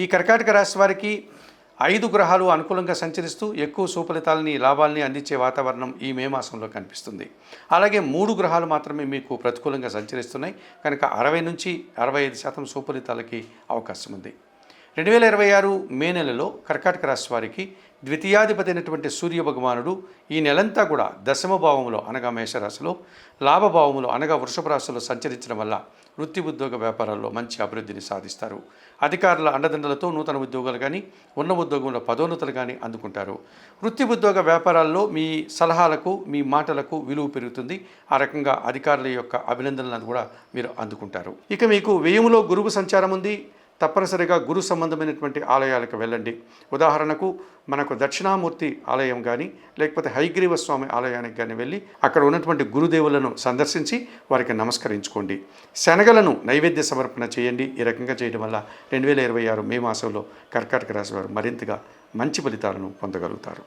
ఈ కర్కాటక రాశి వారికి 5 గ్రహాలు అనుకూలంగా సంచరిస్తూ ఎక్కువ సుఫలితాలని లాభాలని అందించే వాతావరణం ఈ మే మాసంలో కనిపిస్తుంది. అలాగే 3 గ్రహాలు మాత్రమే మీకు ప్రతికూలంగా సంచరిస్తున్నాయి కనుక 60 నుంచి 65% సుఫలితాలకి అవకాశం ఉంది. 2026 మే నెలలో కర్కాటక రాశి వారికి ద్వితీయాధిపతి అయినటువంటి సూర్య భగవానుడు ఈ నెలంతా కూడా దశమ భావంలో అనగా మేషరాశిలో, లాభభావంలో అనగా వృషభ రాశిలో సంచరించడం వల్ల వృత్తి ఉద్యోగ వ్యాపారాల్లో మంచి అభివృద్ధిని సాధిస్తారు. అధికారుల అండదండలతో నూతన ఉద్యోగాలు కానీ ఉన్న ఉద్యోగంలో పదోన్నతులు కానీ అందుకుంటారు. వృత్తి ఉద్యోగ వ్యాపారాల్లో మీ సలహాలకు మీ మాటలకు విలువ పెరుగుతుంది. ఆ రకంగా అధికారుల యొక్క అభినందనలను కూడా మీరు అందుకుంటారు. ఇక మీకు వ్యయములో గురువు సంచారం ఉంది. తప్పనిసరిగా గురు సంబంధమైనటువంటి ఆలయాలకు వెళ్ళండి. ఉదాహరణకు మనకు దక్షిణామూర్తి ఆలయం కానీ లేకపోతే హయగ్రీవ స్వామి ఆలయానికి కానీ వెళ్ళి అక్కడ ఉన్నటువంటి గురుదేవులను సందర్శించి వారికి నమస్కరించుకోండి. శనగలను నైవేద్య సమర్పణ చేయండి. ఈ రకంగా చేయడం వల్ల 2026 మే మాసంలో కర్కాటక రాశి వారు మరింతగా మంచి ఫలితాలను పొందగలుగుతారు.